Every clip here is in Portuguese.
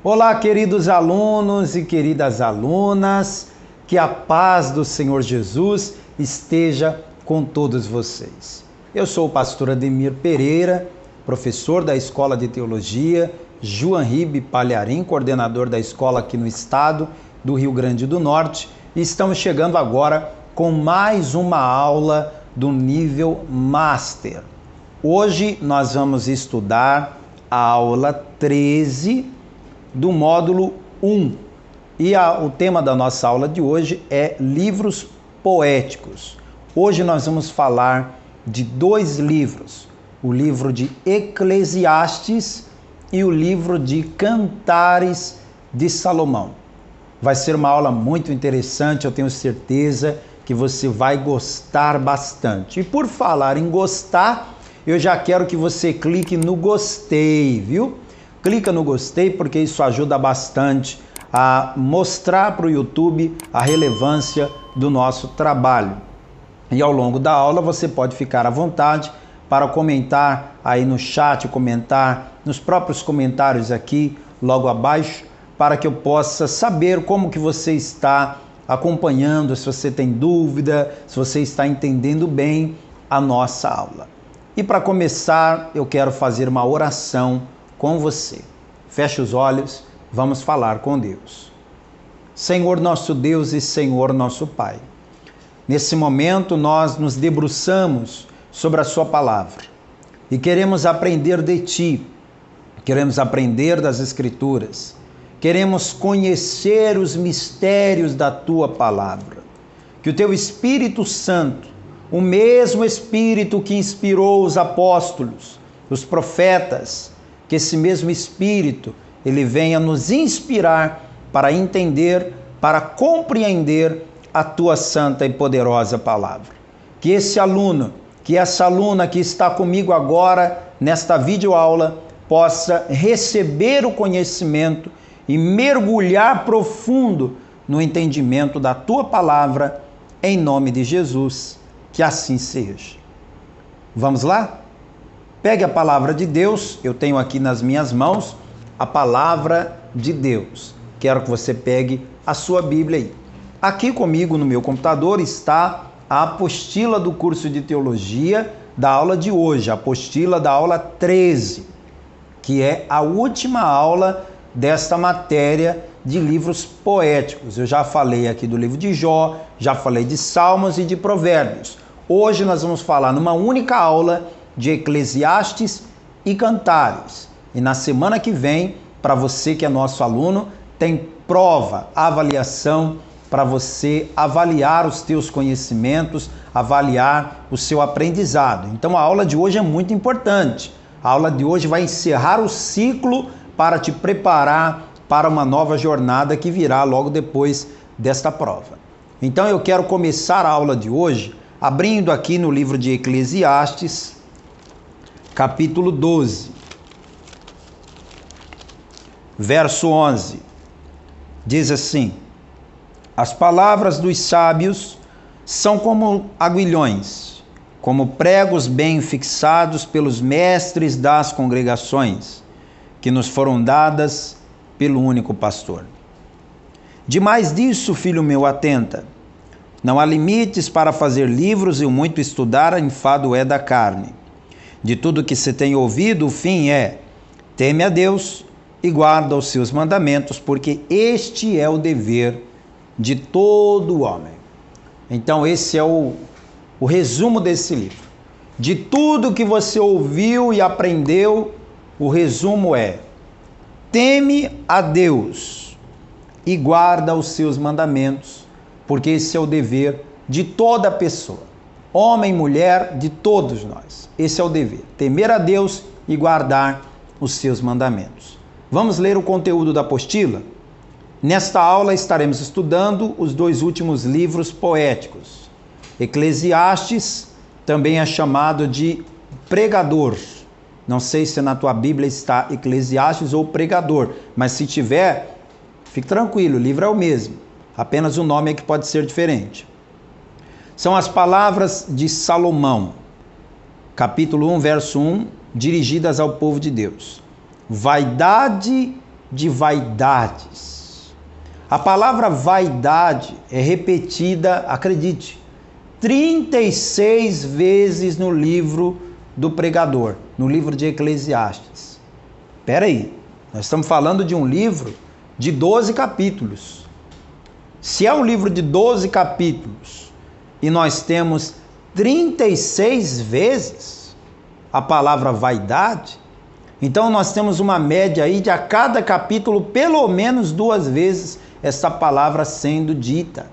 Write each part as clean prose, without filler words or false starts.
Olá, queridos alunos e queridas alunas, que a paz do Senhor Jesus esteja com todos vocês. Eu sou o pastor Ademir Pereira, professor da Escola de Teologia João Ribe Palharim, coordenador da escola aqui no estado do Rio Grande do Norte, e estamos chegando agora com mais uma aula do nível Master. Hoje nós vamos estudar a aula 13 do módulo 1 e o tema da nossa aula de hoje é livros poéticos. Hoje nós vamos falar de dois livros, o livro de Eclesiastes e o livro de Cantares de Salomão. Vai ser uma aula muito interessante, eu tenho certeza que você vai gostar bastante. E por falar em gostar, eu já quero que você clique no gostei, viu? Clica no gostei porque isso ajuda bastante a mostrar para o YouTube a relevância do nosso trabalho. E ao longo da aula você pode ficar à vontade para comentar aí no chat, comentar nos próprios comentários aqui logo abaixo, para que eu possa saber como que você está acompanhando, se você tem dúvida, se você está entendendo bem a nossa aula. E para começar, eu quero fazer uma oração com você. Feche os olhos, vamos falar com Deus. Senhor nosso Deus e Senhor nosso Pai, nesse momento nós nos debruçamos sobre a Sua palavra e queremos aprender de Ti, queremos aprender das Escrituras, queremos conhecer os mistérios da Tua palavra. Que o Teu Espírito Santo, o mesmo Espírito que inspirou os apóstolos, os profetas, que esse mesmo Espírito, ele venha nos inspirar para entender, para compreender a Tua santa e poderosa palavra. Que esse aluno, que essa aluna que está comigo agora nesta videoaula, possa receber o conhecimento e mergulhar profundo no entendimento da Tua palavra, em nome de Jesus, que assim seja. Vamos lá? Pegue a palavra de Deus, eu tenho aqui nas minhas mãos a palavra de Deus. Quero que você pegue a sua Bíblia aí. Aqui comigo no meu computador está a apostila do curso de teologia da aula de hoje, a apostila da aula 13, que é a última aula desta matéria de livros poéticos. Eu já falei aqui do livro de Jó, já falei de Salmos e de Provérbios. Hoje nós vamos falar numa única aula de Eclesiastes e Cantares. E na semana que vem, para você que é nosso aluno, tem prova, avaliação, para você avaliar os teus conhecimentos, avaliar o seu aprendizado. Então a aula de hoje é muito importante. A aula de hoje vai encerrar o ciclo para te preparar para uma nova jornada que virá logo depois desta prova. Então eu quero começar a aula de hoje abrindo aqui no livro de Eclesiastes, capítulo 12, verso 11. Diz assim: as palavras dos sábios são como aguilhões, como pregos bem fixados pelos mestres das congregações, que nos foram dadas pelo único pastor. Demais disso, filho meu, atenta. Não há limites para fazer livros e o muito estudar, enfado é da carne. De tudo que se tem ouvido, o fim é: teme a Deus e guarda os seus mandamentos, porque este é o dever de todo homem. Então esse é o resumo desse livro. De tudo que você ouviu e aprendeu, o resumo é: teme a Deus e guarda os seus mandamentos, porque esse é o dever de toda pessoa, homem, mulher, de todos nós. Esse é o dever, temer a Deus e guardar os seus mandamentos. Vamos ler o conteúdo da apostila? Nesta aula estaremos estudando os dois últimos livros poéticos. Eclesiastes também é chamado de pregador. Não sei se na tua Bíblia está Eclesiastes ou pregador, mas se tiver, fique tranquilo, o livro é o mesmo. Apenas o nome é que pode ser diferente. São as palavras de Salomão, capítulo 1, verso 1, dirigidas ao povo de Deus. Vaidade de vaidades. A palavra vaidade é repetida, acredite, 36 vezes no livro do pregador, no livro de Eclesiastes. Espera aí, nós estamos falando de um livro de 12 capítulos. Se é um livro de 12 capítulos e nós temos 36 vezes a palavra vaidade, então nós temos uma média aí de a cada capítulo pelo menos 2 vezes essa palavra sendo dita.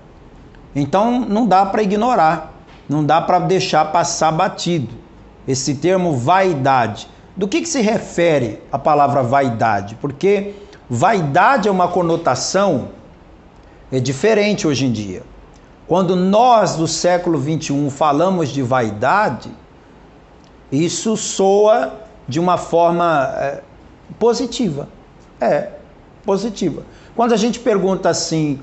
Então não dá para ignorar, não dá para deixar passar batido esse termo vaidade. Do que se refere a palavra vaidade? Porque vaidade é uma conotação diferente hoje em dia. Quando nós do século 21 falamos de vaidade, isso soa de uma forma positiva. Positiva. Quando a gente pergunta assim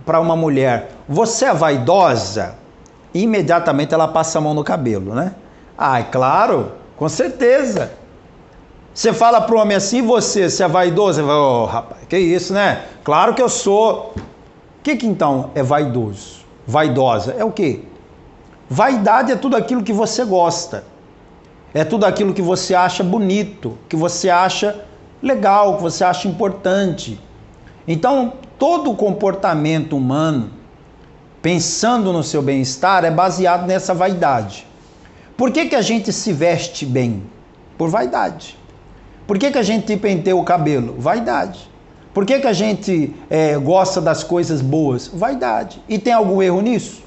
para uma mulher, você é vaidosa? Imediatamente ela passa a mão no cabelo, né? Ah, é claro, com certeza. Você fala para o homem assim, você é vaidoso? Ele fala, oh, rapaz, que isso, né? Claro que eu sou. O que então é vaidoso? Vaidosa é o quê? Vaidade é tudo aquilo que você gosta. É tudo aquilo que você acha bonito, que você acha legal, que você acha importante. Então, todo o comportamento humano, pensando no seu bem-estar, é baseado nessa vaidade. Por que a gente se veste bem? Por vaidade. Por que a gente penteia o cabelo? Vaidade. Por que a gente gosta das coisas boas? Vaidade. E tem algum erro nisso?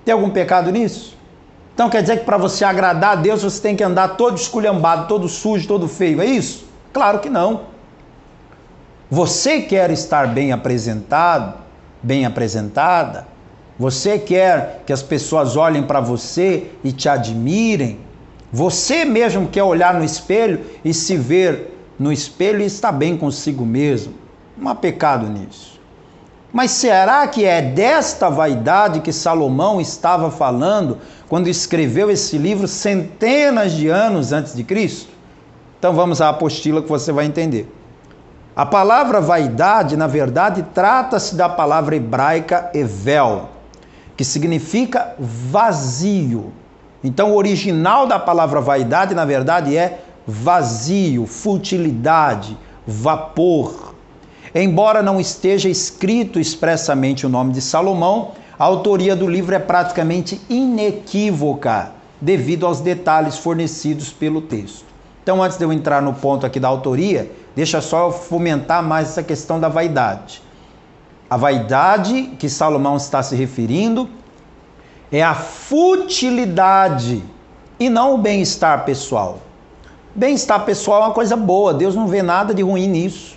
Tem algum pecado nisso? Então quer dizer que para você agradar a Deus você tem que andar todo esculhambado, todo sujo, todo feio, é isso? Claro que não. Você quer estar bem apresentado, bem apresentada? Você quer que as pessoas olhem para você e te admirem? Você mesmo quer olhar no espelho e se ver no espelho e estar bem consigo mesmo? Não há pecado nisso. Mas será que é desta vaidade que Salomão estava falando quando escreveu esse livro centenas de anos antes de Cristo? Então vamos à apostila que você vai entender. A palavra vaidade, na verdade, trata-se da palavra hebraica evel, que significa vazio. Então o original da palavra vaidade, na verdade, é vazio, futilidade, vapor. Embora não esteja escrito expressamente o nome de Salomão, a autoria do livro é praticamente inequívoca, devido aos detalhes fornecidos pelo texto. Então, antes de eu entrar no ponto aqui da autoria, deixa só eu fomentar mais essa questão da vaidade. A vaidade que Salomão está se referindo é a futilidade e não o bem-estar pessoal. Bem-estar pessoal é uma coisa boa, Deus não vê nada de ruim nisso.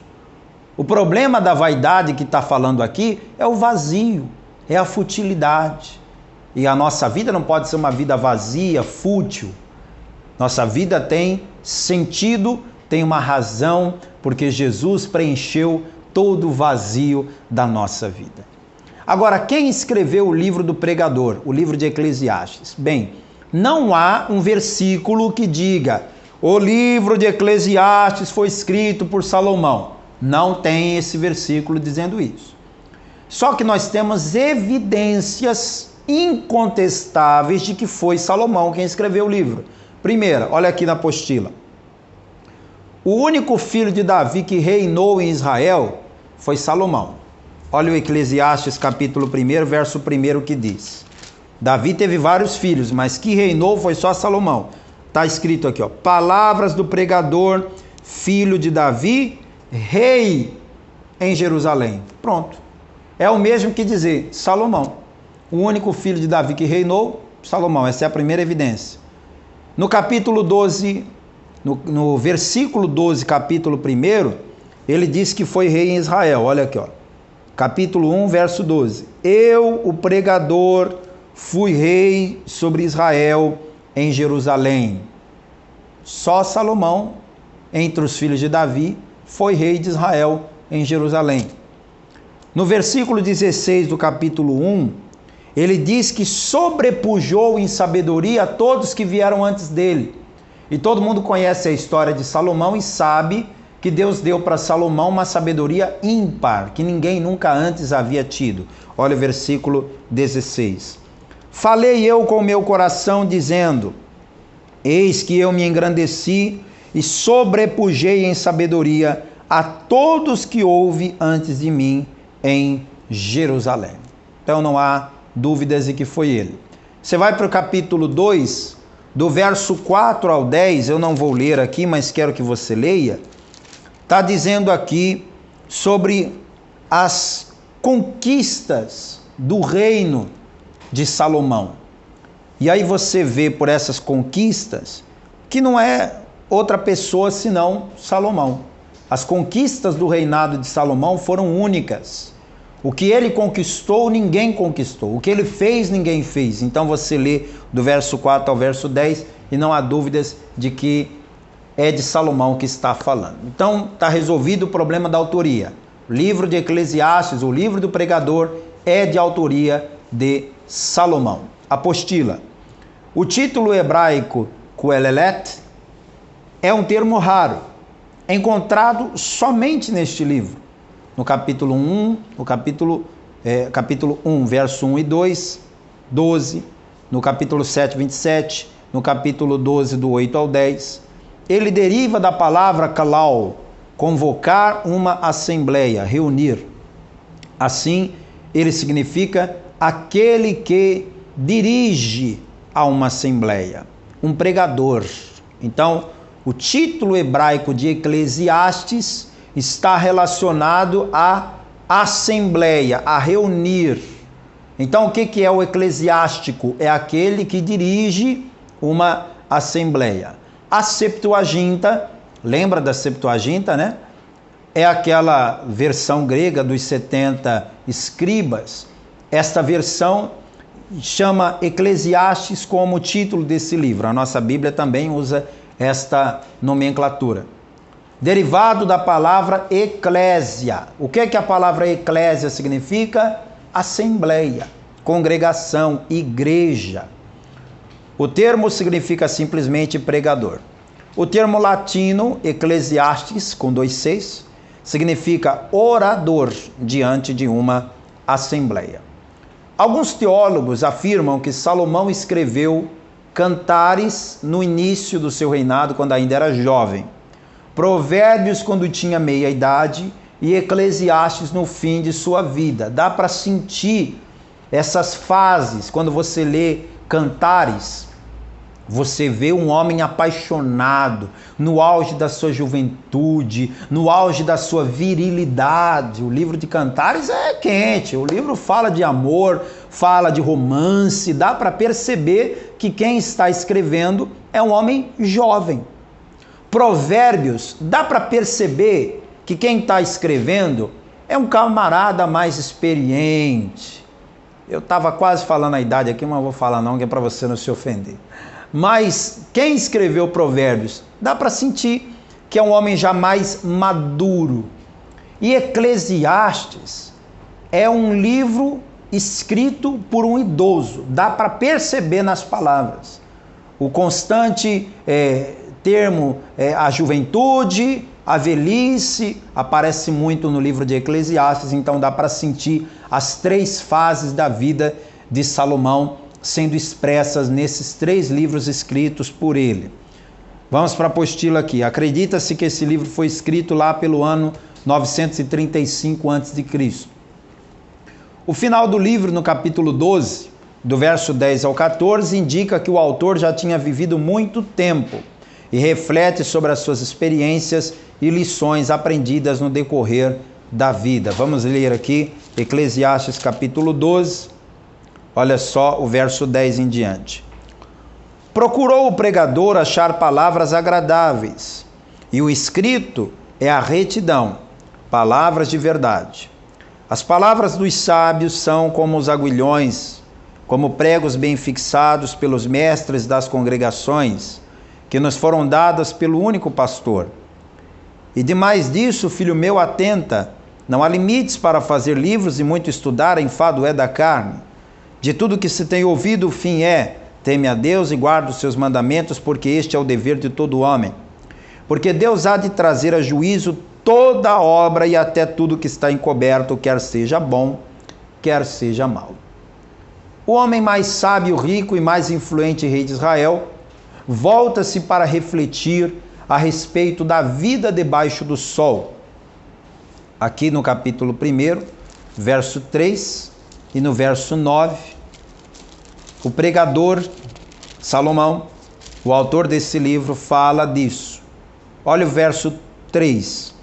O problema da vaidade que está falando aqui é o vazio, é a futilidade. E a nossa vida não pode ser uma vida vazia, fútil. Nossa vida tem sentido, tem uma razão, porque Jesus preencheu todo o vazio da nossa vida. Agora, quem escreveu o livro do pregador, o livro de Eclesiastes? Bem, não há um versículo que diga o livro de Eclesiastes foi escrito por Salomão. Não tem esse versículo dizendo isso. Só que nós temos evidências incontestáveis de que foi Salomão quem escreveu o livro. Primeira, olha aqui na apostila. O único filho de Davi que reinou em Israel foi Salomão. Olha o Eclesiastes capítulo 1, verso 1 que diz. Davi teve vários filhos, mas que reinou foi só Salomão. Está escrito aqui, ó, palavras do pregador, filho de Davi, rei em Jerusalém. Pronto. É o mesmo que dizer Salomão. O único filho de Davi que reinou, Salomão. Essa é a primeira evidência. No capítulo 12, no versículo 12, capítulo 1, ele diz que foi rei em Israel. Olha aqui, ó. Capítulo 1, verso 12. Eu, o pregador, fui rei sobre Israel em Jerusalém. Só Salomão, entre os filhos de Davi, foi rei de Israel em Jerusalém. No versículo 16 do capítulo 1, ele diz que sobrepujou em sabedoria a todos que vieram antes dele. E todo mundo conhece a história de Salomão e sabe que Deus deu para Salomão uma sabedoria ímpar, que ninguém nunca antes havia tido. Olha o versículo 16. Falei eu com o meu coração, dizendo: eis que eu me engrandeci e sobrepujei em sabedoria a todos que houve antes de mim em Jerusalém. Então não há dúvidas de que foi ele. Você vai para o capítulo 2, do verso 4 ao 10, eu não vou ler aqui, mas quero que você leia. Está dizendo aqui sobre as conquistas do reino de Salomão. E aí você vê por essas conquistas que não é outra pessoa senão Salomão. As conquistas do reinado de Salomão foram únicas. O que ele conquistou, ninguém conquistou. O que ele fez, ninguém fez. Então você lê do verso 4 ao verso 10 e não há dúvidas de que é de Salomão que está falando. Então está resolvido o problema da autoria. O livro de Eclesiastes, o livro do pregador, é de autoria de Salomão. Apostila. O título hebraico Qoheleth é um termo raro, encontrado somente neste livro. No capítulo 1, capítulo 1, verso 1 e 2, 12, no capítulo 7, 27, no capítulo 12, do 8 ao 10. Ele deriva da palavra kalal, convocar uma assembleia, reunir. Assim, ele significa aquele que dirige a uma assembleia, um pregador. Então, o título hebraico de Eclesiastes está relacionado à assembleia, a reunir. Então, o que é o eclesiástico? É aquele que dirige uma assembleia. A Septuaginta, lembra da Septuaginta, né? É aquela versão grega dos 70 escribas. Esta versão chama Eclesiastes como título desse livro. A nossa Bíblia também usa esta nomenclatura. Derivado da palavra eclésia. O que a palavra eclésia significa? Assembleia, congregação, igreja. O termo significa simplesmente pregador. O termo latino, Eclesiastes, com 2 Cs, significa orador diante de uma assembleia. Alguns teólogos afirmam que Salomão escreveu Cantares no início do seu reinado, quando ainda era jovem, Provérbios quando tinha meia idade e Eclesiastes no fim de sua vida. Dá para sentir essas fases. Quando você lê Cantares, você vê um homem apaixonado, no auge da sua juventude, no auge da sua virilidade. O livro de Cantares é quente, o livro fala de amor, fala de romance, dá para perceber que quem está escrevendo é um homem jovem. Provérbios, dá para perceber que quem está escrevendo é um camarada mais experiente. Eu estava quase falando a idade aqui, mas não vou falar não, que é para você não se ofender. Mas quem escreveu Provérbios, dá para sentir que é um homem já mais maduro. E Eclesiastes é um livro escrito por um idoso, dá para perceber nas palavras. O constante termo a juventude, a velhice, aparece muito no livro de Eclesiastes, então dá para sentir as 3 fases da vida de Salomão sendo expressas nesses 3 livros escritos por ele. Vamos para a apostila aqui. Acredita-se que esse livro foi escrito lá pelo ano 935 a.C. O final do livro, no capítulo 12, do verso 10 ao 14, indica que o autor já tinha vivido muito tempo e reflete sobre as suas experiências e lições aprendidas no decorrer da vida. Vamos ler aqui Eclesiastes capítulo 12, olha só o verso 10 em diante. Procurou o pregador achar palavras agradáveis, e o escrito é a retidão, palavras de verdade. As palavras dos sábios são como os aguilhões, como pregos bem fixados pelos mestres das congregações, que nos foram dadas pelo único pastor. E demais disso, filho meu, atenta, não há limites para fazer livros e muito estudar, enfado é da carne. De tudo que se tem ouvido, o fim é, teme a Deus e guarda os seus mandamentos, porque este é o dever de todo homem. Porque Deus há de trazer a juízo toda obra e até tudo que está encoberto, quer seja bom, quer seja mal. O homem mais sábio, rico e mais influente rei de Israel volta-se para refletir a respeito da vida debaixo do sol. Aqui no capítulo 1, verso 3 e no verso 9, o pregador Salomão, o autor desse livro, fala disso. Olha o verso 3.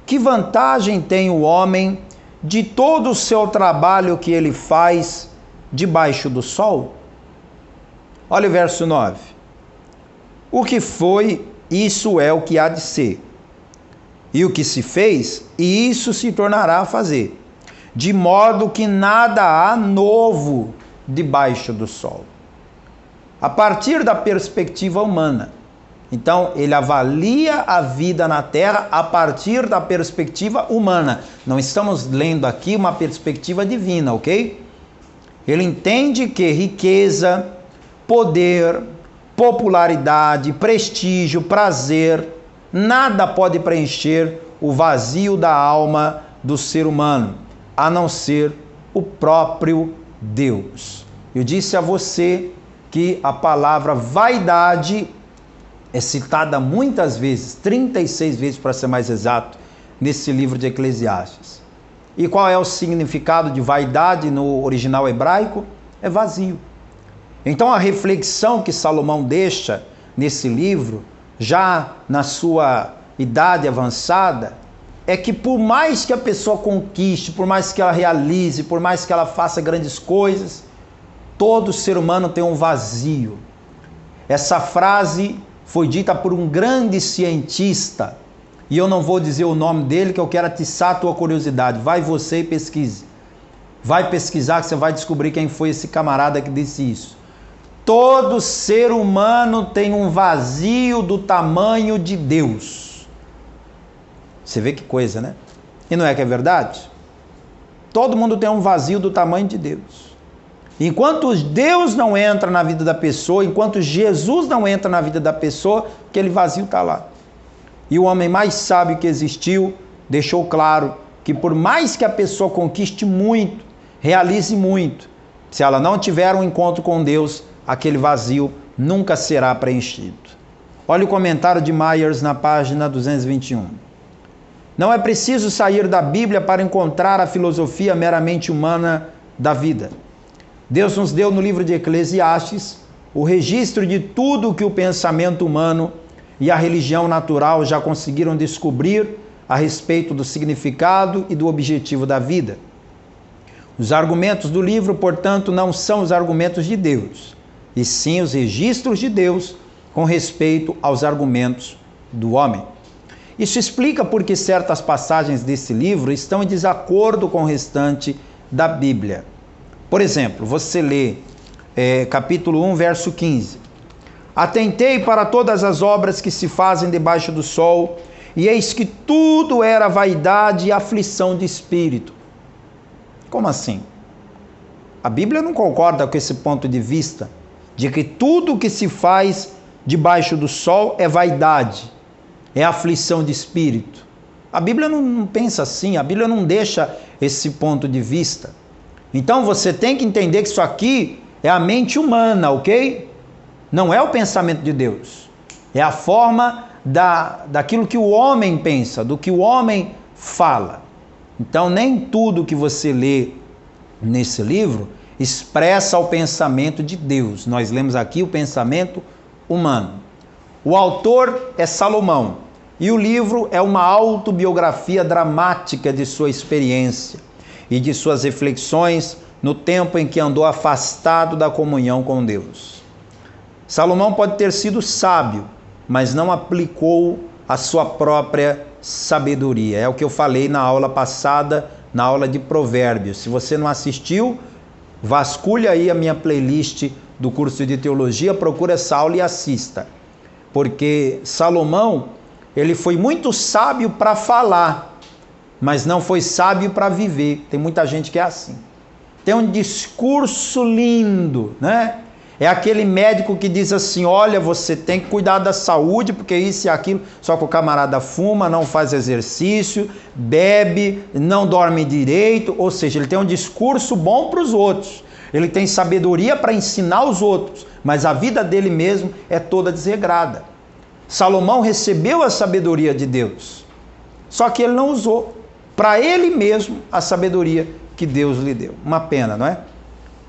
Que vantagem tem o homem de todo o seu trabalho que ele faz debaixo do sol? Olha o verso 9. O que foi, isso é o que há de ser. E o que se fez, e isso se tornará a fazer. De modo que nada há novo debaixo do sol. A partir da perspectiva humana. Então, ele avalia a vida na Terra a partir da perspectiva humana. Não estamos lendo aqui uma perspectiva divina, ok? Ele entende que riqueza, poder, popularidade, prestígio, prazer, nada pode preencher o vazio da alma do ser humano, a não ser o próprio Deus. Eu disse a você que a palavra vaidade é citada muitas vezes, 36 vezes para ser mais exato, nesse livro de Eclesiastes. E qual é o significado de vaidade no original hebraico? É vazio. Então a reflexão que Salomão deixa nesse livro, já na sua idade avançada, é que por mais que a pessoa conquiste, por mais que ela realize, por mais que ela faça grandes coisas, todo ser humano tem um vazio. Essa frase foi dita por um grande cientista, e eu não vou dizer o nome dele, que eu quero atiçar a tua curiosidade. Vai você e pesquise. Vai pesquisar que você vai descobrir quem foi esse camarada que disse isso. Todo ser humano tem um vazio do tamanho de Deus. Você vê que coisa, né? E não é que é verdade? Todo mundo tem um vazio do tamanho de Deus. Enquanto Deus não entra na vida da pessoa, enquanto Jesus não entra na vida da pessoa, aquele vazio está lá. E o homem mais sábio que existiu deixou claro que por mais que a pessoa conquiste muito, realize muito, se ela não tiver um encontro com Deus, aquele vazio nunca será preenchido. Olha o comentário de Myers na página 221. Não é preciso sair da Bíblia para encontrar a filosofia meramente humana da vida. Deus nos deu no livro de Eclesiastes o registro de tudo que o pensamento humano e a religião natural já conseguiram descobrir a respeito do significado e do objetivo da vida. Os argumentos do livro, portanto, não são os argumentos de Deus, e sim os registros de Deus com respeito aos argumentos do homem. Isso explica por que certas passagens desse livro estão em desacordo com o restante da Bíblia. Por exemplo, você lê capítulo 1, verso 15. Atentei para todas as obras que se fazem debaixo do sol, e eis que tudo era vaidade e aflição de espírito. Como assim? A Bíblia não concorda com esse ponto de vista, de que tudo que se faz debaixo do sol é vaidade, é aflição de espírito. A Bíblia não pensa assim, a Bíblia não deixa esse ponto de vista. Então você tem que entender que isso aqui é a mente humana, ok? Não é o pensamento de Deus. É a forma daquilo que o homem pensa, do que o homem fala. Então nem tudo que você lê nesse livro expressa o pensamento de Deus. Nós lemos aqui o pensamento humano. O autor é Salomão e o livro é uma autobiografia dramática de sua experiência e de suas reflexões no tempo em que andou afastado da comunhão com Deus. Salomão pode ter sido sábio, mas não aplicou a sua própria sabedoria. É o que eu falei na aula passada, na aula de Provérbios. Se você não assistiu, vasculha aí a minha playlist do curso de teologia, procura essa aula e assista. Porque Salomão, ele foi muito sábio para falar, mas não foi sábio para viver. Tem muita gente que é assim. Tem um discurso lindo, né? É aquele médico que diz assim, olha, você tem que cuidar da saúde, porque isso e aquilo, só que o camarada fuma, não faz exercício, bebe, não dorme direito, ou seja, ele tem um discurso bom para os outros, ele tem sabedoria para ensinar os outros, mas a vida dele mesmo é toda desregrada. Salomão recebeu a sabedoria de Deus, só que ele não usou para ele mesmo a sabedoria que Deus lhe deu. Uma pena, não é?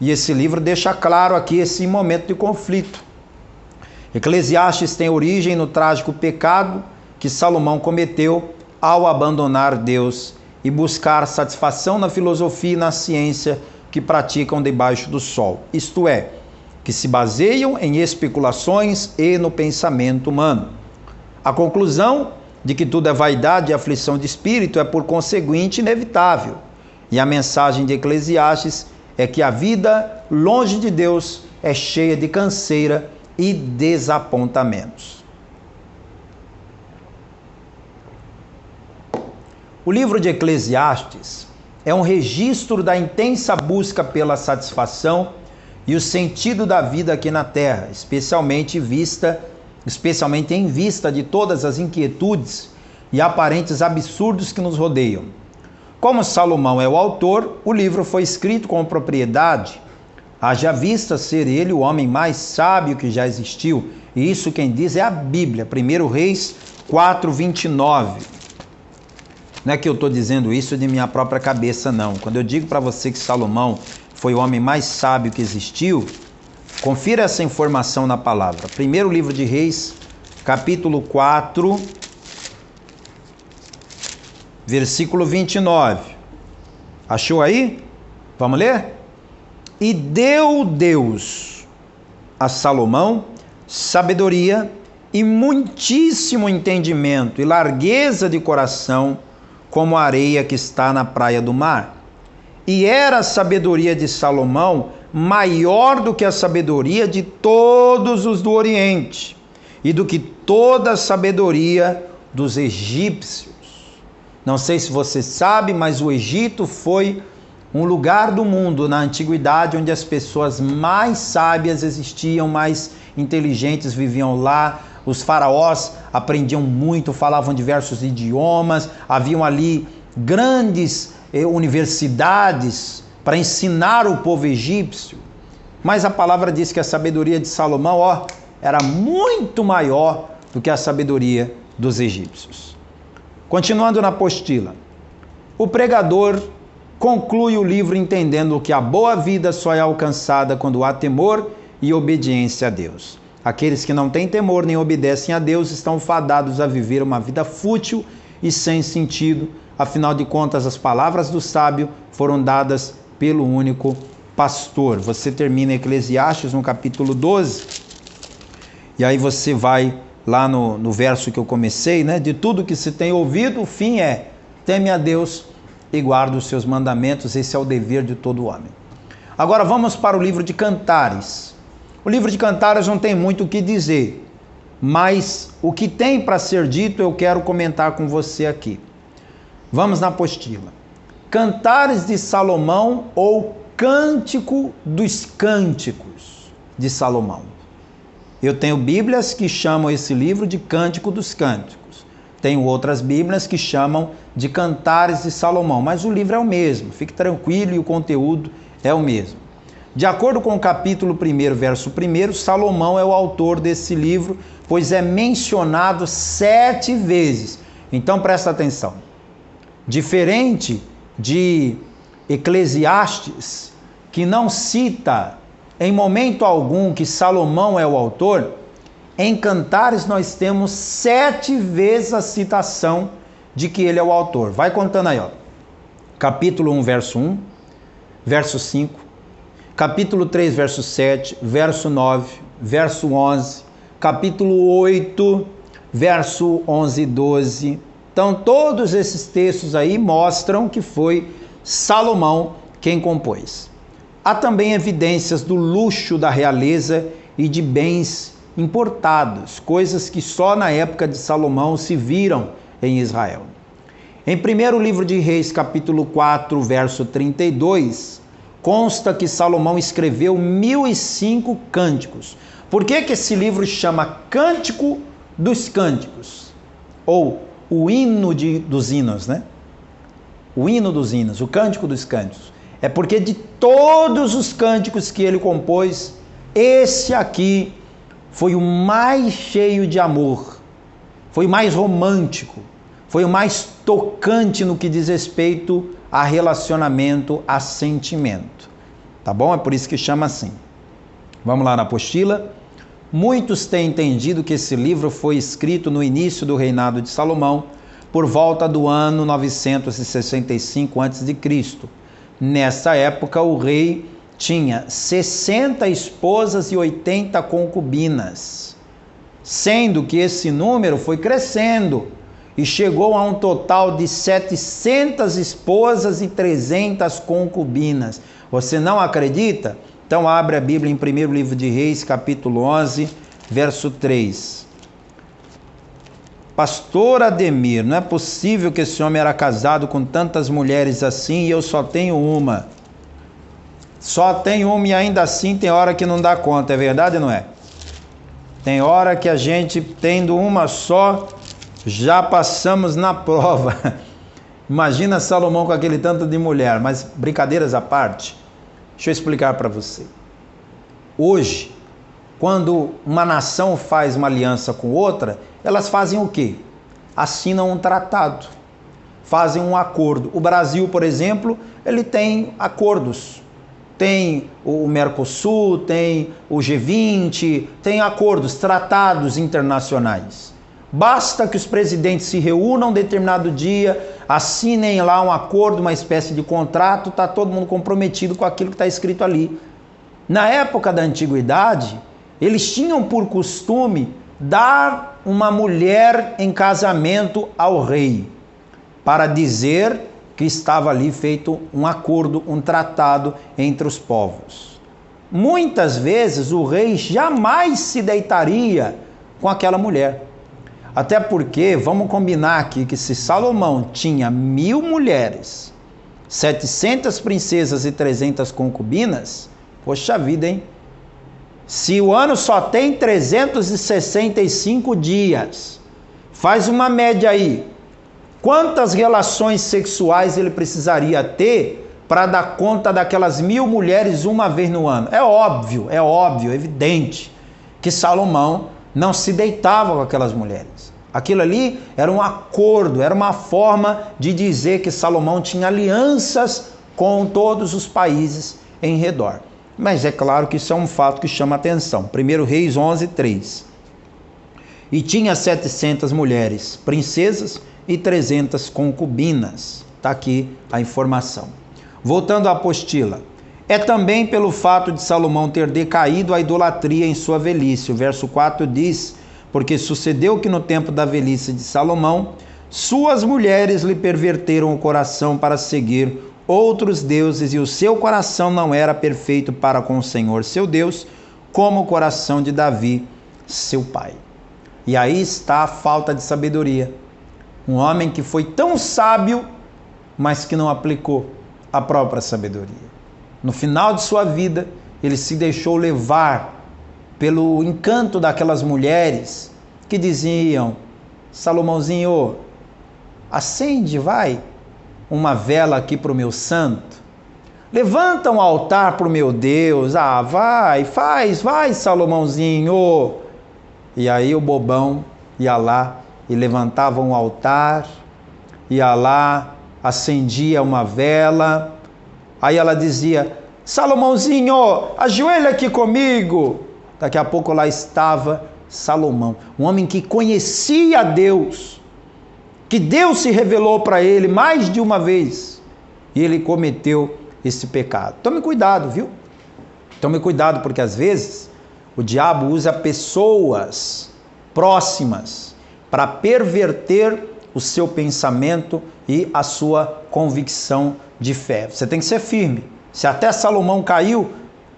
E esse livro deixa claro aqui esse momento de conflito. Eclesiastes tem origem no trágico pecado que Salomão cometeu ao abandonar Deus e buscar satisfação na filosofia e na ciência que praticam debaixo do sol, isto é, que se baseiam em especulações e no pensamento humano. A conclusão de que tudo é vaidade e aflição de espírito é, por conseguinte, inevitável. E a mensagem de Eclesiastes é que a vida longe de Deus é cheia de canseira e desapontamentos. O livro de Eclesiastes é um registro da intensa busca pela satisfação e o sentido da vida aqui na terra, especialmente em vista de todas as inquietudes e aparentes absurdos que nos rodeiam. Como Salomão é o autor, o livro foi escrito com propriedade, haja vista ser ele o homem mais sábio que já existiu, e isso quem diz é a Bíblia, 1 Reis 4:29. Não é que eu estou dizendo isso de minha própria cabeça, não. Quando eu digo para você que Salomão foi o homem mais sábio que existiu, confira essa informação na palavra. Primeiro livro de Reis, capítulo 4, versículo 29. Achou aí? Vamos ler? E deu Deus a Salomão sabedoria e muitíssimo entendimento e largueza de coração, como a areia que está na praia do mar. E era a sabedoria de Salomão maior do que a sabedoria de todos os do Oriente, e do que toda a sabedoria dos egípcios. Não sei se você sabe, mas o Egito foi um lugar do mundo na antiguidade onde as pessoas mais sábias existiam, mais inteligentes viviam lá. Os faraós aprendiam muito, falavam diversos idiomas, haviam ali grandes universidades para ensinar o povo egípcio. Mas a palavra diz que a sabedoria de Salomão, era muito maior do que a sabedoria dos egípcios. Continuando na apostila, o pregador conclui o livro entendendo que a boa vida só é alcançada quando há temor e obediência a Deus. Aqueles que não têm temor nem obedecem a Deus estão fadados a viver uma vida fútil e sem sentido. Afinal de contas, as palavras do sábio foram dadas pelo único pastor. Você termina Eclesiastes no capítulo 12, e aí você vai lá no verso que eu comecei, né? De tudo que se tem ouvido, o fim é: teme a Deus e guarda os seus mandamentos. Esse é o dever de todo homem. Agora vamos para o livro de Cantares. O livro de Cantares não tem muito o que dizer, mas o que tem para ser dito eu quero comentar com você aqui. Vamos na apostila. Cantares de Salomão, ou Cântico dos Cânticos de Salomão. Eu tenho bíblias que chamam esse livro de Cântico dos Cânticos. Tenho outras bíblias que chamam de Cantares de Salomão, mas o livro é o mesmo, fique tranquilo, e o conteúdo é o mesmo. De acordo com o capítulo 1, verso 1, Salomão é o autor desse livro, pois é mencionado 7 vezes. Então presta atenção. Diferente de Eclesiastes, que não cita em momento algum que Salomão é o autor, em Cantares nós temos 7 vezes a citação de que ele é o autor. Vai contando aí, capítulo 1, verso 1, verso 5, capítulo 3, verso 7, verso 9, verso 11, capítulo 8, verso 11 e 12. Então, todos esses textos aí mostram que foi Salomão quem compôs. Há também evidências do luxo da realeza e de bens importados, coisas que só na época de Salomão se viram em Israel. Em 1º livro de Reis, capítulo 4, verso 32, consta que Salomão escreveu 1005 cânticos. Por que esse livro chama Cântico dos Cânticos? Ou o hino dos hinos, né? O hino dos hinos, o Cântico dos Cânticos. É porque de todos os cânticos que ele compôs, esse aqui foi o mais cheio de amor, foi o mais romântico, foi o mais tocante no que diz respeito a relacionamento, a sentimento. Tá bom? É por isso que chama assim. Vamos lá na apostila. Muitos têm entendido que esse livro foi escrito no início do reinado de Salomão, por volta do ano 965 a.C. Nessa época, o rei tinha 60 esposas e 80 concubinas, sendo que esse número foi crescendo e chegou a um total de 700 esposas e 300 concubinas. Você não acredita? Então abre a Bíblia em 1º livro de Reis, capítulo 11, verso 3. Pastor Ademir, não é possível que esse homem era casado com tantas mulheres assim e eu só tenho uma. Só tenho uma e ainda assim tem hora que não dá conta, é verdade ou não é? Tem hora que a gente, tendo uma só, já passamos na prova. Imagina Salomão com aquele tanto de mulher, mas brincadeiras à parte, deixa eu explicar para você. Hoje, quando uma nação faz uma aliança com outra, elas fazem o quê? Assinam um tratado, fazem um acordo. O Brasil, por exemplo, ele tem acordos. Tem o Mercosul, tem o G20, tem acordos, tratados internacionais. Basta que os presidentes se reúnam um determinado dia, assinem lá um acordo, uma espécie de contrato, está todo mundo comprometido com aquilo que está escrito ali. Na época da antiguidade, eles tinham por costume dar uma mulher em casamento ao rei, para dizer que estava ali feito um acordo, um tratado entre os povos. Muitas vezes o rei jamais se deitaria com aquela mulher. Até porque, vamos combinar aqui, que se Salomão tinha 1000 mulheres, 700 princesas e 300 concubinas, poxa vida, hein? Se o ano só tem 365 dias, faz uma média aí. Quantas relações sexuais ele precisaria ter para dar conta daquelas 1000 mulheres uma vez no ano? É óbvio, evidente, que Salomão não se deitava com aquelas mulheres. Aquilo ali era um acordo, era uma forma de dizer que Salomão tinha alianças com todos os países em redor. Mas é claro que isso é um fato que chama atenção. 1 Reis 11, 3. E tinha 700 mulheres, princesas, e 300 concubinas. Está aqui a informação. Voltando à apostila. É também pelo fato de Salomão ter decaído a idolatria em sua velhice. O verso 4 diz: porque sucedeu que no tempo da velhice de Salomão, suas mulheres lhe perverteram o coração para seguir outros deuses, e o seu coração não era perfeito para com o Senhor seu Deus, como o coração de Davi, seu pai. E aí está a falta de sabedoria. Um homem que foi tão sábio, mas que não aplicou a própria sabedoria. No final de sua vida, ele se deixou levar pelo encanto daquelas mulheres que diziam: Salomãozinho, acende, vai, uma vela aqui para o meu santo. Levanta um altar para o meu Deus. Ah, vai, vai, Salomãozinho. E aí o bobão ia lá e levantava um altar, ia lá, acendia uma vela. Aí ela dizia: Salomãozinho, ajoelha aqui comigo. Daqui a pouco lá estava Salomão, um homem que conhecia Deus, que Deus se revelou para ele mais de uma vez, e ele cometeu esse pecado. Tome cuidado, viu? Tome cuidado, porque às vezes o diabo usa pessoas próximas para perverter o seu pensamento e a sua convicção de fé. Você tem que ser firme. Se até Salomão caiu,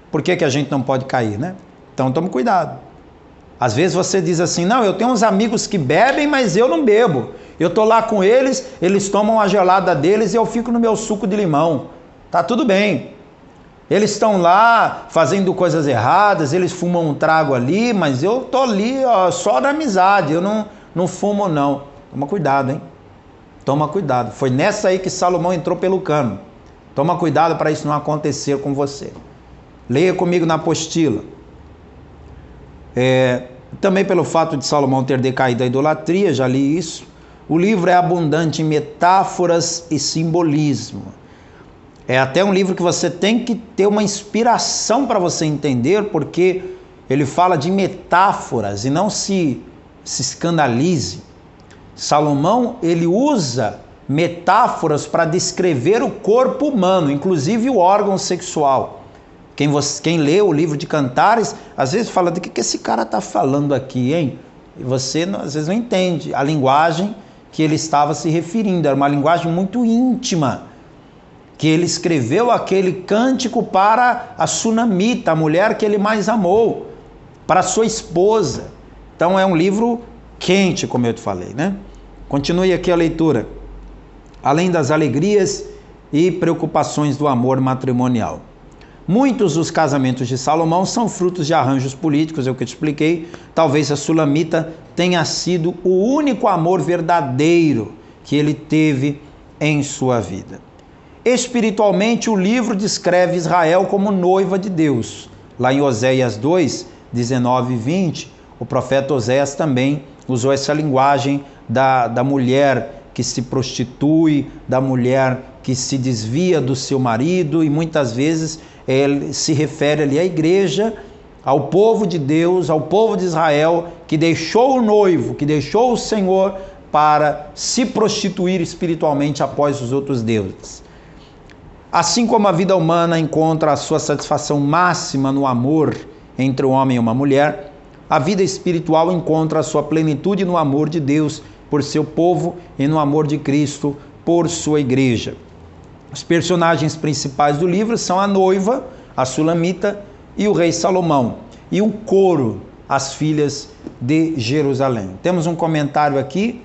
por que a gente não pode cair, né? Então tome cuidado. Às vezes você diz assim: não, eu tenho uns amigos que bebem, mas eu não bebo. Eu estou lá com eles, eles tomam a gelada deles e eu fico no meu suco de limão. Tá tudo bem. Eles estão lá fazendo coisas erradas, eles fumam um trago ali, mas eu tô ali só na amizade, eu não fumo não. Toma cuidado, hein? Toma cuidado. Foi nessa aí que Salomão entrou pelo cano. Toma cuidado para isso não acontecer com você. Leia comigo na apostila. Também pelo fato de Salomão ter decaído da idolatria, já li isso. O livro é abundante em metáforas e simbolismo. É até um livro que você tem que ter uma inspiração para você entender, porque ele fala de metáforas e não se escandalize. Salomão, ele usa metáforas para descrever o corpo humano, inclusive o órgão sexual. Quem lê o livro de Cantares, às vezes fala, do que esse cara está falando aqui, hein? E você, às vezes, não entende a linguagem que ele estava se referindo. Era uma linguagem muito íntima, que ele escreveu aquele cântico para a Sunamita, a mulher que ele mais amou, para sua esposa. Então é um livro quente, como eu te falei, né? Continue aqui a leitura. Além das alegrias e preocupações do amor matrimonial. Muitos dos casamentos de Salomão são frutos de arranjos políticos, é o que eu te expliquei. Talvez a Sulamita tenha sido o único amor verdadeiro que ele teve em sua vida. Espiritualmente, o livro descreve Israel como noiva de Deus. Lá em Oséias 2, 19 e 20, o profeta Oséias também usou essa linguagem da mulher que se prostitui, da mulher que se desvia do seu marido, e muitas vezes ele se refere ali à igreja, ao povo de Deus, ao povo de Israel, que deixou o noivo, que deixou o Senhor para se prostituir espiritualmente após os outros deuses. Assim como a vida humana encontra a sua satisfação máxima no amor entre um homem e uma mulher, a vida espiritual encontra a sua plenitude no amor de Deus por seu povo e no amor de Cristo por sua igreja. Os personagens principais do livro são a noiva, a Sulamita, e o rei Salomão, e um coro, as filhas de Jerusalém. Temos um comentário aqui.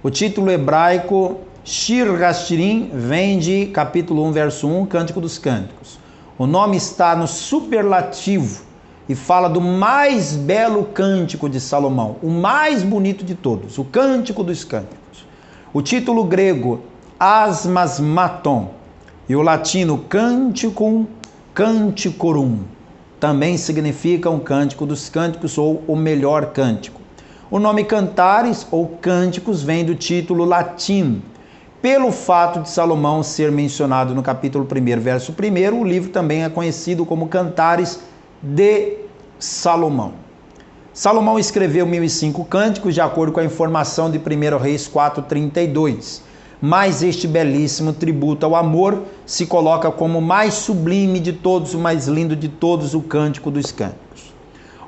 O título hebraico Shir Hashirim vem de capítulo 1, verso 1, Cântico dos Cânticos. O nome está no superlativo e fala do mais belo cântico de Salomão, o mais bonito de todos, o Cântico dos Cânticos. O título grego Asmasmaton e o latino Canticum Canticorum também significam Cântico dos Cânticos ou o melhor cântico. O nome Cantares ou Cânticos vem do título latino. Pelo fato de Salomão ser mencionado no capítulo 1, verso 1, o livro também é conhecido como Cantares de Salomão. Salomão escreveu 1005 cânticos, de acordo com a informação de 1 Reis 4:32. Mas este belíssimo tributo ao amor se coloca como o mais sublime de todos, o mais lindo de todos, o Cântico dos Cânticos.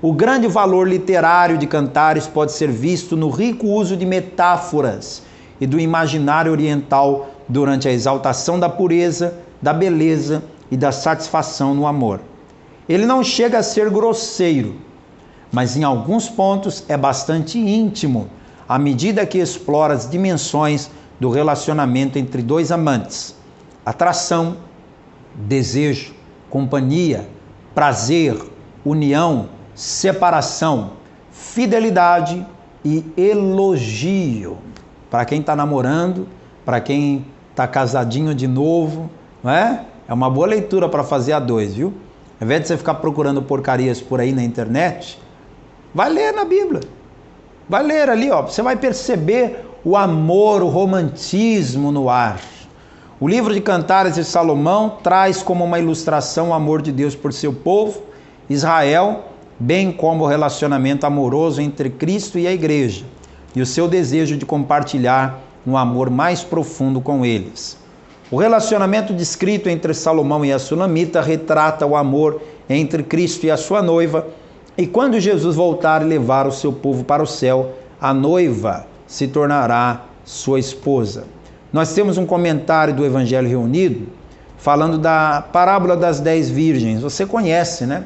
O grande valor literário de Cantares pode ser visto no rico uso de metáforas e do imaginário oriental durante a exaltação da pureza, da beleza e da satisfação no amor. Ele não chega a ser grosseiro, mas em alguns pontos é bastante íntimo, à medida que explora as dimensões do relacionamento entre dois amantes: atração, desejo, companhia, prazer, união, separação, fidelidade e elogio. Para quem está namorando, para quem está casadinho de novo, não é? É uma boa leitura para fazer a dois, viu? Ao invés de você ficar procurando porcarias por aí na internet, vai ler na Bíblia. Vai ler ali, ó. Você vai perceber o amor, o romantismo no ar. O livro de Cantares de Salomão traz como uma ilustração o amor de Deus por seu povo, Israel, bem como o relacionamento amoroso entre Cristo e a igreja, e o seu desejo de compartilhar um amor mais profundo com eles. O relacionamento descrito entre Salomão e a Sulamita retrata o amor entre Cristo e a sua noiva, e quando Jesus voltar e levar o seu povo para o céu, a noiva se tornará sua esposa. Nós temos um comentário do Evangelho Reunido falando da parábola das 10 virgens. Você conhece, né?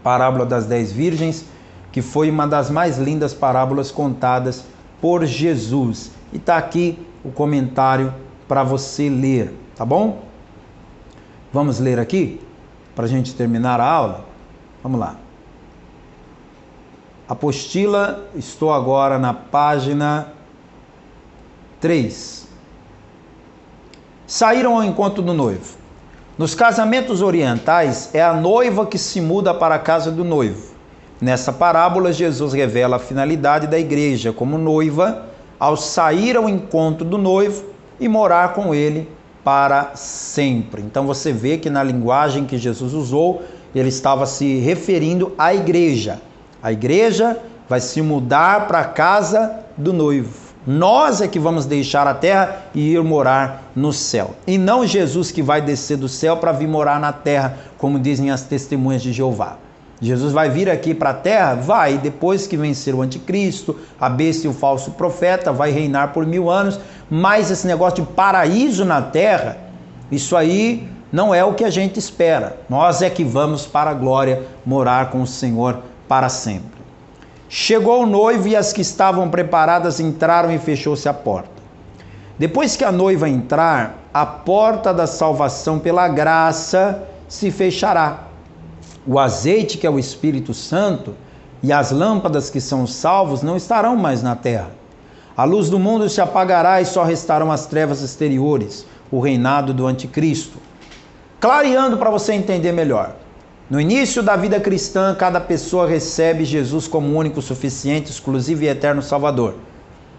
Parábola das 10 virgens, que foi uma das mais lindas parábolas contadas por Jesus. E está aqui o comentário para você ler, tá bom? Vamos ler aqui, para a gente terminar a aula? Vamos lá. Apostila, estou agora na página 3. Saíram ao encontro do noivo. Nos casamentos orientais, é a noiva que se muda para a casa do noivo. Nessa parábola, Jesus revela a finalidade da igreja como noiva ao sair ao encontro do noivo e morar com ele para sempre. Então você vê que na linguagem que Jesus usou, ele estava se referindo à igreja. A igreja vai se mudar para a casa do noivo. Nós é que vamos deixar a terra e ir morar no céu. E não Jesus que vai descer do céu para vir morar na terra, como dizem as testemunhas de Jeová. Jesus vai vir aqui para a terra? Vai, depois que vencer o anticristo, a besta e o falso profeta, vai reinar por 1000 anos, mas esse negócio de paraíso na terra, isso aí não é o que a gente espera. Nós é que vamos para a glória morar com o Senhor para sempre. Chegou o noivo e as que estavam preparadas entraram e fechou-se a porta. Depois que a noiva entrar, a porta da salvação pela graça se fechará. O azeite, que é o Espírito Santo, e as lâmpadas, que são os salvos, não estarão mais na terra. A luz do mundo se apagará e só restarão as trevas exteriores, o reinado do anticristo. Clareando para você entender melhor. No início da vida cristã, cada pessoa recebe Jesus como único, suficiente, exclusivo e eterno Salvador.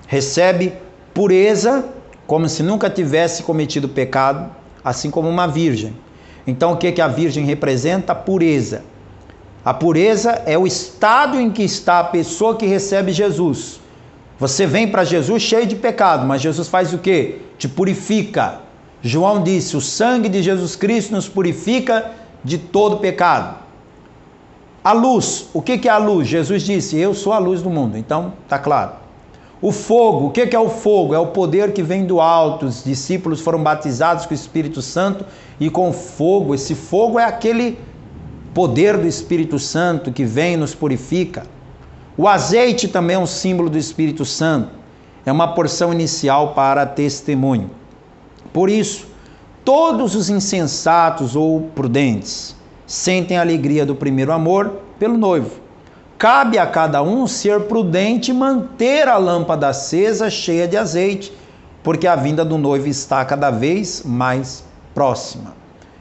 Recebe pureza, como se nunca tivesse cometido pecado, assim como uma virgem. Então o que a virgem representa? A pureza. A pureza é o estado em que está a pessoa que recebe Jesus. Você vem para Jesus cheio de pecado, mas Jesus faz o quê? Te purifica. João disse, o sangue de Jesus Cristo nos purifica de todo pecado. A luz, o que é a luz? Jesus disse, eu sou a luz do mundo, então está claro. O fogo, o que é o fogo? É o poder que vem do alto, os discípulos foram batizados com o Espírito Santo e com fogo. Esse fogo é aquele poder do Espírito Santo que vem e nos purifica. O azeite também é um símbolo do Espírito Santo, é uma porção inicial para testemunho. Por isso, todos os insensatos ou prudentes sentem a alegria do primeiro amor pelo noivo. Cabe a cada um ser prudente e manter a lâmpada acesa, cheia de azeite, porque a vinda do noivo está cada vez mais próxima.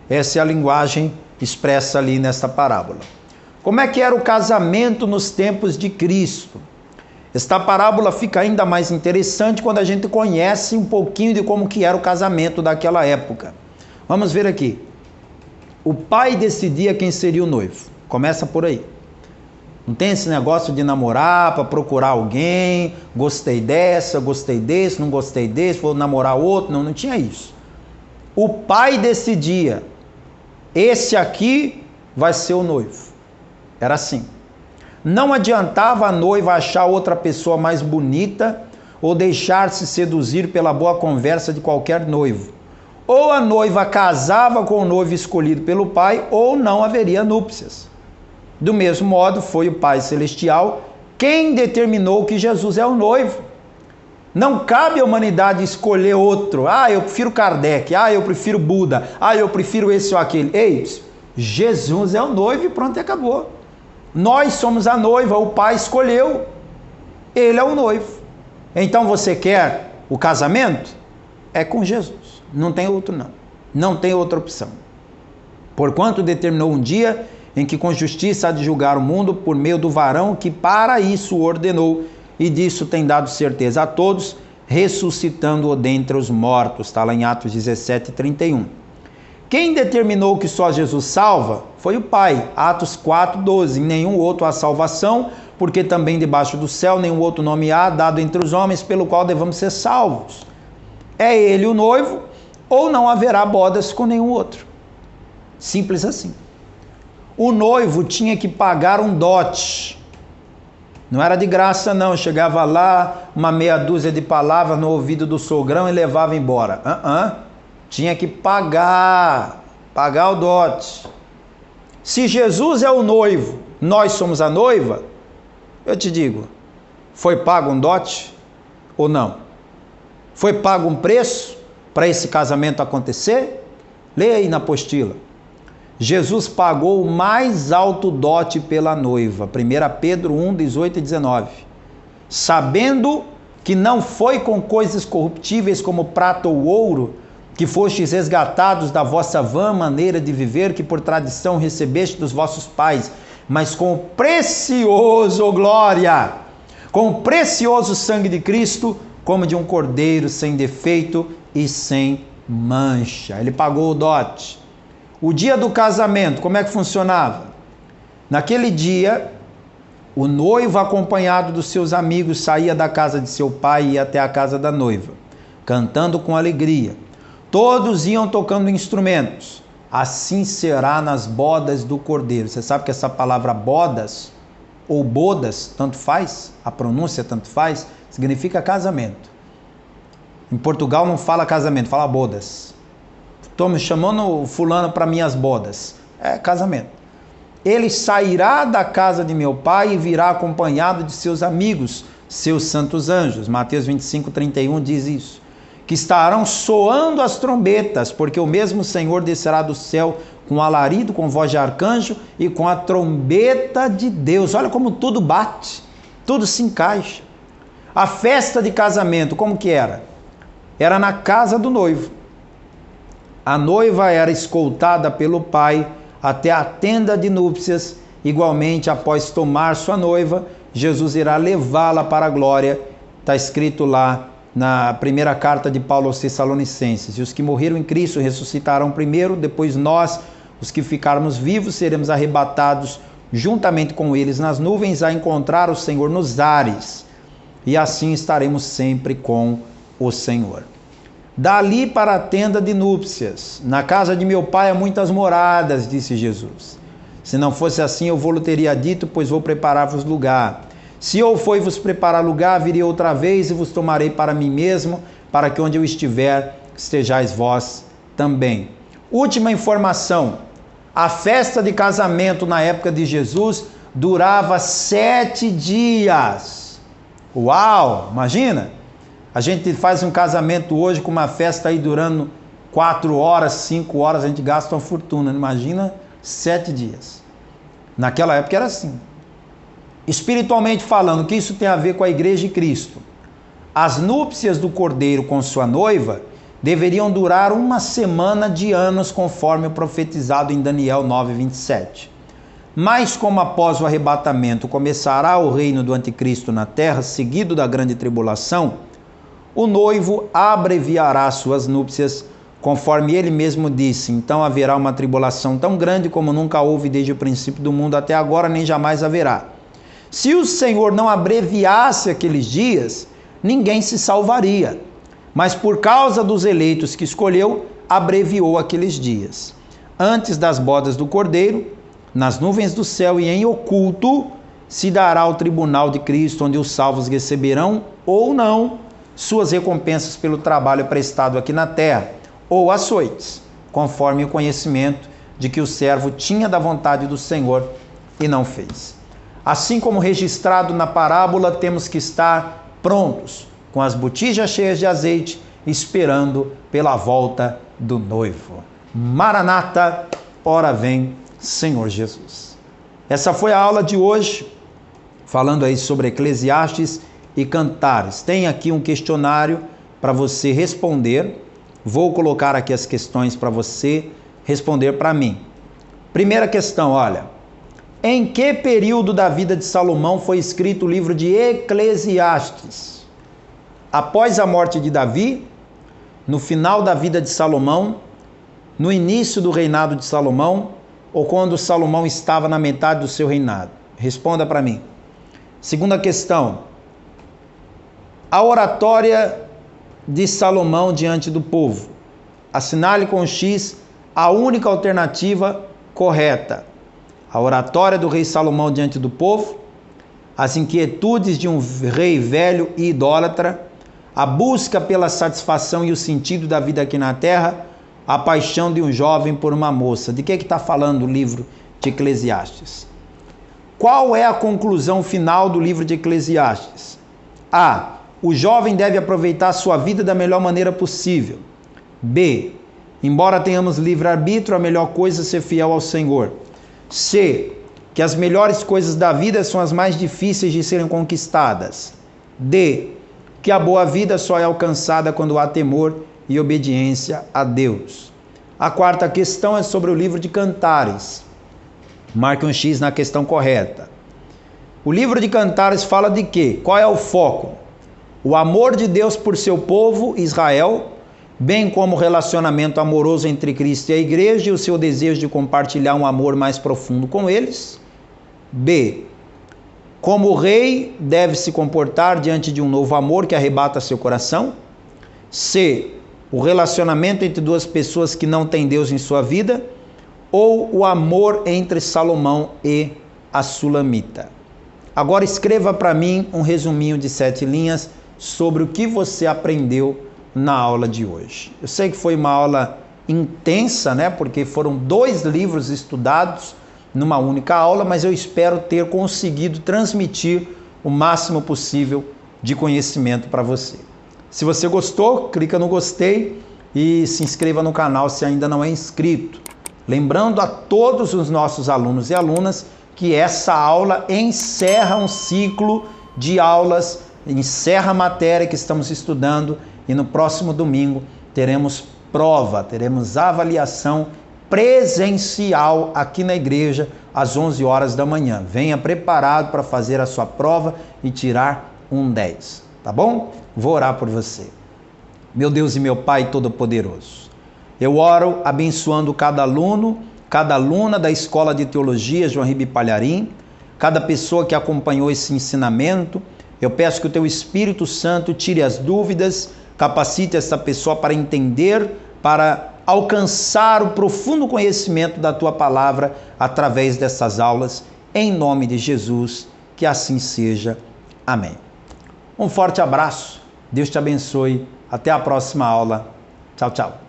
Essa é a linguagem expressa ali nesta parábola. Como é que era o casamento nos tempos de Cristo? Esta parábola fica ainda mais interessante quando a gente conhece um pouquinho de como que era o casamento daquela época. Vamos ver aqui. O pai decidia quem seria o noivo. Começa por aí. Não tem esse negócio de namorar para procurar alguém, gostei dessa, gostei desse, não gostei desse, vou namorar outro. Não tinha isso. O pai decidia, esse aqui vai ser o noivo. Era assim. Não adiantava a noiva achar outra pessoa mais bonita ou deixar-se seduzir pela boa conversa de qualquer noivo. Ou a noiva casava com o noivo escolhido pelo pai, ou não haveria núpcias. Do mesmo modo, foi o Pai Celestial quem determinou que Jesus é o noivo. Não cabe à humanidade escolher outro. Eu prefiro Kardec. Eu prefiro Buda. Eu prefiro esse ou aquele. Ei, Jesus é o noivo e pronto, acabou. Nós somos a noiva, o Pai escolheu. Ele é o noivo. Então você quer o casamento? É com Jesus. Não tem outro não. Não tem outra opção. Porquanto determinou um dia em que com justiça há de julgar o mundo por meio do varão que para isso ordenou, e disso tem dado certeza a todos, ressuscitando-o dentre os mortos. Está lá em Atos 17:31. Quem determinou que só Jesus salva foi o Pai. Atos 4:12. Em nenhum outro há salvação, porque também debaixo do céu nenhum outro nome há dado entre os homens pelo qual devamos ser salvos. É ele o noivo, ou não haverá bodas com nenhum outro. Simples assim. O noivo tinha que pagar um dote. Não era de graça não, chegava lá, uma meia dúzia de palavras no ouvido do sogrão e levava embora. Tinha que pagar o dote. Se Jesus é o noivo, nós somos a noiva, eu te digo, foi pago um dote ou não? Foi pago um preço para esse casamento acontecer? Leia aí na apostila. Jesus pagou o mais alto dote pela noiva. 1 Pedro 1, 18 e 19. Sabendo que não foi com coisas corruptíveis como prata ou ouro, que fostes resgatados da vossa vã maneira de viver, que por tradição recebeste dos vossos pais, mas com o precioso, glória, com o precioso sangue de Cristo, como de um cordeiro sem defeito e sem mancha. Ele pagou o dote. O dia do casamento, como é que funcionava? Naquele dia, o noivo, acompanhado dos seus amigos, saía da casa de seu pai e ia até a casa da noiva, cantando com alegria. Todos iam tocando instrumentos. Assim será nas bodas do cordeiro. Você sabe que essa palavra bodas ou bodas, tanto faz, a pronúncia tanto faz, significa casamento. Em Portugal não fala casamento, fala bodas. Estou me chamando fulano para minhas bodas. É casamento. Ele sairá da casa de meu pai e virá acompanhado de seus amigos, seus santos anjos. Mateus 25, 31 diz isso. Que estarão soando as trombetas, porque o mesmo Senhor descerá do céu com alarido, com voz de arcanjo e com a trombeta de Deus. Olha como tudo bate, tudo se encaixa. A festa de casamento, como que era? Era na casa do noivo. A noiva era escoltada pelo pai até a tenda de núpcias. Igualmente, após tomar sua noiva, Jesus irá levá-la para a glória. Está escrito lá na primeira carta de Paulo aos Tessalonicenses. E os que morreram em Cristo ressuscitarão primeiro, depois nós, os que ficarmos vivos, seremos arrebatados juntamente com eles nas nuvens a encontrar o Senhor nos ares. E assim estaremos sempre com o Senhor. Dali para a tenda de núpcias. Na casa de meu pai há muitas moradas, disse Jesus. Se não fosse assim, eu vou-lhe teria dito, pois vou preparar-vos lugar. Se eu for vos preparar lugar, virei outra vez e vos tomarei para mim mesmo, para que onde eu estiver, estejais vós também. Última informação. A festa de casamento na época de Jesus durava 7 dias. Uau! Imagina! A gente faz um casamento hoje com uma festa aí durando 4 horas, 5 horas, a gente gasta uma fortuna. Imagina 7 dias. Naquela época era assim. Espiritualmente falando, o que isso tem a ver com a igreja de Cristo? As núpcias do cordeiro com sua noiva deveriam durar 1 semana de anos, conforme o profetizado em Daniel 9:27. Mas como após o arrebatamento começará o reino do anticristo na terra, seguido da grande tribulação, o noivo abreviará suas núpcias, conforme ele mesmo disse. Então haverá uma tribulação tão grande como nunca houve desde o princípio do mundo até agora, nem jamais haverá. Se o Senhor não abreviasse aqueles dias, ninguém se salvaria. Mas por causa dos eleitos que escolheu, abreviou aqueles dias. Antes das bodas do Cordeiro, nas nuvens do céu e em oculto, se dará o tribunal de Cristo, onde os salvos receberão ou não suas recompensas pelo trabalho prestado aqui na terra, ou açoites, conforme o conhecimento de que o servo tinha da vontade do Senhor e não fez. Assim como registrado na parábola, temos que estar prontos, com as botijas cheias de azeite, esperando pela volta do noivo. Maranata, ora vem, Senhor Jesus. Essa foi a aula de hoje, falando aí sobre Eclesiastes e Cantares. Tem aqui um questionário para você responder. Vou colocar aqui as questões para você responder para mim. Primeira questão, olha. Em que período da vida de Salomão foi escrito o livro de Eclesiastes? Após a morte de Davi, no final da vida de Salomão, no início do reinado de Salomão, ou quando Salomão estava na metade do seu reinado? Responda para mim. Segunda questão. A oratória de Salomão diante do povo. Assinale com X a única alternativa correta. A oratória do rei Salomão diante do povo, as inquietudes de um rei velho e idólatra, a busca pela satisfação e o sentido da vida aqui na terra, a paixão de um jovem por uma moça. De que está falando o livro de Eclesiastes? Qual é a conclusão final do livro de Eclesiastes? A. O jovem deve aproveitar a sua vida da melhor maneira possível. B. embora tenhamos livre-arbítrio, a melhor coisa é ser fiel ao Senhor. C, que as melhores coisas da vida são as mais difíceis de serem conquistadas. D, que a boa vida só é alcançada quando há temor e obediência a Deus. A quarta questão é sobre o livro de Cantares. Marque um X na questão correta. O livro de Cantares fala de quê? Qual é o foco? O amor de Deus por seu povo, Israel, bem como o relacionamento amoroso entre Cristo e a igreja e o seu desejo de compartilhar um amor mais profundo com eles. B, como o rei deve se comportar diante de um novo amor que arrebata seu coração. C, o relacionamento entre duas pessoas que não têm Deus em sua vida. Ou o amor entre Salomão e a Sulamita. Agora escreva para mim um resuminho de 7 linhas sobre o que você aprendeu na aula de hoje. Eu sei que foi uma aula intensa, né? Porque foram 2 livros estudados numa única aula, mas eu espero ter conseguido transmitir o máximo possível de conhecimento para você. Se você gostou, clica no gostei e se inscreva no canal se ainda não é inscrito. Lembrando a todos os nossos alunos e alunas que essa aula encerra um ciclo de aulas, encerra a matéria que estamos estudando e no próximo domingo teremos prova, teremos avaliação presencial aqui na igreja às 11 horas da manhã. Venha preparado para fazer a sua prova e tirar um 10, tá bom? Vou orar por você. Meu Deus e meu Pai Todo-Poderoso, eu oro abençoando cada aluno, cada aluna da Escola de Teologia João Ribe Palharim, cada pessoa que acompanhou esse ensinamento. Eu peço que o Teu Espírito Santo tire as dúvidas, capacite essa pessoa para entender, para alcançar o profundo conhecimento da Tua Palavra através dessas aulas, em nome de Jesus, que assim seja. Amém. Um forte abraço, Deus te abençoe, até a próxima aula. Tchau, tchau.